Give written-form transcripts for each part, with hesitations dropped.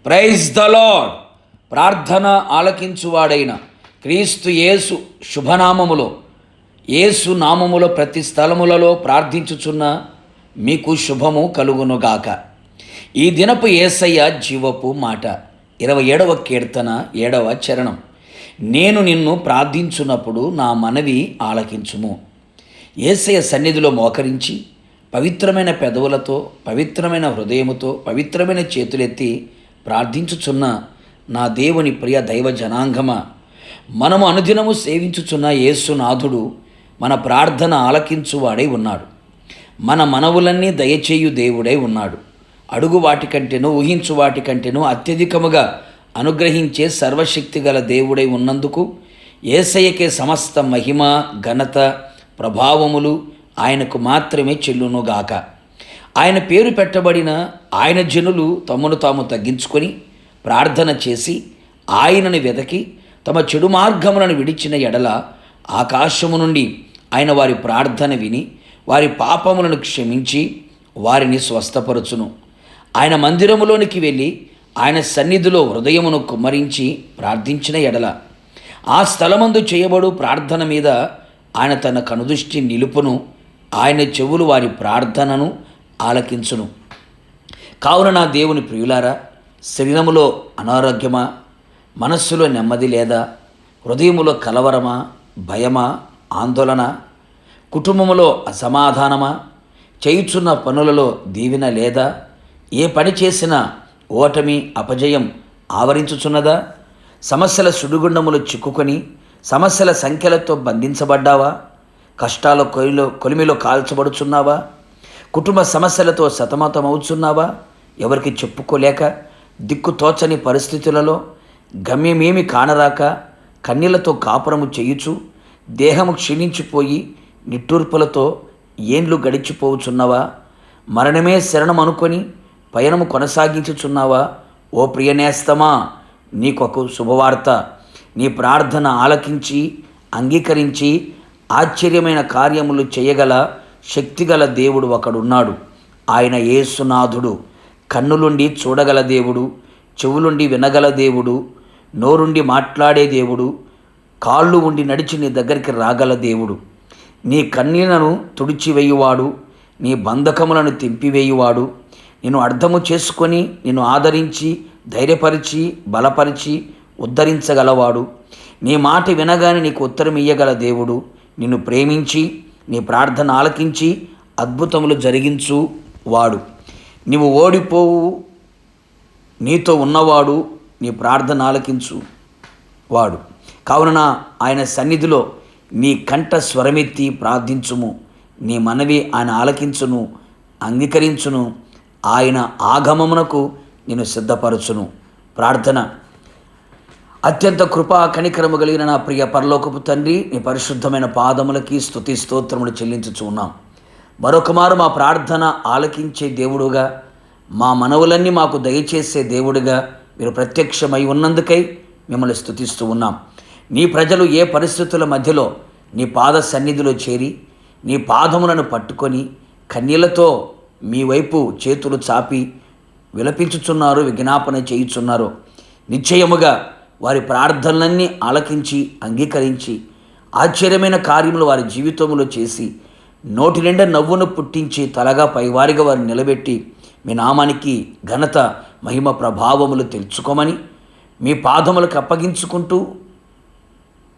Praise the lord. ప్రార్థన ఆలకించువాడైన క్రీస్తు యేసు శుభనామములో, యేసు నామములో ప్రతి స్థలములలో ప్రార్థించుచున్న మీకు శుభము కలుగునుగాక. ఈ దినపు యేసయ్య జీవపు మాట 27వ కీర్తన 7వ చరణం. నేను నిన్ను ప్రార్థించున్నప్పుడు నా మనవి ఆలకించుము. యేసయ్య సన్నిధిలో మోకరించి పవిత్రమైన పెదవులతో, పవిత్రమైన హృదయముతో, పవిత్రమైన చేతులెత్తి ప్రార్థించుచున్న నా దేవుని ప్రియ దైవ జనాంగమా, మనము అనుదినము సేవించుచున్న యేసునాథుడు మన ప్రార్థన ఆలకించువాడై ఉన్నాడు. మన మనవులన్నీ దయచేయు దేవుడై ఉన్నాడు. అడుగు వాటికంటేనూ ఊహించు వాటికంటేనూ అత్యధికముగా అనుగ్రహించే సర్వశక్తి గల దేవుడై ఉన్నందుకు యేసయ్యకే సమస్త మహిమ, ఘనత, ప్రభావములు ఆయనకు మాత్రమే చెల్లునుగాక. ఆయన పేరు పెట్టబడిన ఆయన జనులు తమను తాము తగ్గించుకొని ప్రార్థన చేసి ఆయనను వెదకి తమ చెడు మార్గములను విడిచిన ఎడల ఆకాశము నుండి ఆయన వారి ప్రార్థన విని వారి పాపములను క్షమించి వారిని స్వస్థపరచును. ఆయన మందిరములోనికి వెళ్ళి ఆయన సన్నిధిలో హృదయమును కుమ్మరించి ప్రార్థించిన ఎడల ఆ స్థలమందు చేయబడు ప్రార్థన మీద ఆయన తన కనుదృష్టి నిలుపును. ఆయన చెవులు వారి ప్రార్థనను ఆలకించును. కావున నా దేవుని ప్రియులారా, శరీరములో అనారోగ్యమా, మనస్సులో నెమ్మది లేదా, హృదయములో కలవరమా, భయమా, ఆందోళన, కుటుంబములో అసమాధానమా, చేయుచున్న పనులలో దీవెన లేదా, ఏ పని చేసినా ఓటమి, అపజయం ఆవరించుచున్నదా, సమస్యల సుడిగుండములు చిక్కుకొని సమస్యల సంఖ్యలతో బంధించబడ్డావా, కష్టాల కొలిమిలో కాల్చబడుచున్నావా, కుటుంబ సమస్యలతో సతమతమవుతున్నావా, ఎవరికి చెప్పుకోలేక దిక్కుతోచని పరిస్థితులలో గమ్యమేమి కానరాక కన్నీళ్లతో కాపురము చేయుచు దేహము క్షీణించిపోయి నిట్టూర్పులతో ఏండ్లు గడిచిపోవుచున్నావా, మరణమే శరణం అనుకొని పయనము కొనసాగించుచున్నావా? ఓ ప్రియనేస్తమా, నీకొక శుభవార్త. నీ ప్రార్థన ఆలకించి అంగీకరించి ఆశ్చర్యమైన కార్యములు చేయగల శక్తిగల దేవుడు ఒకడున్నాడు. ఆయన యేసునాథుడు. కన్నులుండి చూడగల దేవుడు, చెవులుండి వినగల దేవుడు, నోరుండి మాట్లాడే దేవుడు, కాళ్ళు ఉండి నడిచి నీ దగ్గరికి రాగల దేవుడు. నీ కన్నీళ్లను తుడిచివేయువాడు, నీ బంధకములను తెంపివేయువాడు, నిన్ను అర్థము చేసుకొని నిన్ను ఆదరించి ధైర్యపరిచి బలపరిచి ఉద్ధరించగలవాడు. నీ మాట వినగానే నీకు ఉత్తరం ఇయ్యగల దేవుడు, నిన్ను ప్రేమించి నీ ప్రార్థన ఆలకించి అద్భుతములు జరిగించు వాడు. నీవు ఓడిపోవు, నీతో ఉన్నవాడు, నీ ప్రార్థన ఆలకించు వాడు. కావున ఆయన సన్నిధిలో నీ కంఠ స్వరమెత్తి ప్రార్థించుము. నీ మనవి ఆయన ఆలకించును, అంగీకరించును. ఆయన ఆగమమునకు నిన్ను సిద్ధపరచును. ప్రార్థన. అత్యంత కృపా కనికరము కలిగిన నా ప్రియ పరలోకపు తండ్రి, నీ పరిశుద్ధమైన పాదములకి స్తుతి స్తోత్రములు చెల్లించుచు ఉన్నాం. మరొకమారు మా ప్రార్థన ఆలకించే దేవుడుగా, మా మనవులన్నీ మాకు దయచేసే దేవుడిగా మీరు ప్రత్యక్షమై ఉన్నందుకై మిమ్మల్ని స్తుతిస్తూ ఉన్నాం. నీ ప్రజలు ఏ పరిస్థితుల మధ్యలో నీ పాద సన్నిధిలో చేరి నీ పాదములను పట్టుకొని కన్నీళ్లతో మీ వైపు చేతులు చాపి విలపించుచున్నారు, విజ్ఞాపన చేయుచున్నారు. నిశ్చయముగా వారి ప్రార్థనలన్నీ ఆలకించి అంగీకరించి ఆశ్చర్యమైన కార్యములు వారి జీవితంలో చేసి నోటి నిండా నవ్వును పుట్టించి తలగా పైవారిగా వారిని నిలబెట్టి మీ నామానికి ఘనత, మహిమ, ప్రభావములు తెలుసుకోమని మీ పాదములకు అప్పగించుకుంటూ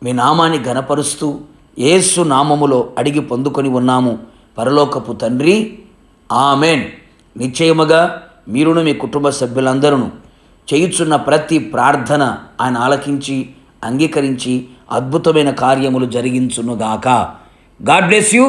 మీ నామాన్ని ఘనపరుస్తూ యేసు నామములో అడిగి పొందుకొని ఉన్నాము పరలోకపు తండ్రి, ఆమెన్. నిశ్చయముగా మీరును మీ కుటుంబ సభ్యులందరూ చేయుచున్న ప్రతి ప్రార్థన ఆయన ఆలకించి అంగీకరించి అద్భుతమైన కార్యములు జరిగించునుగాక. God bless you.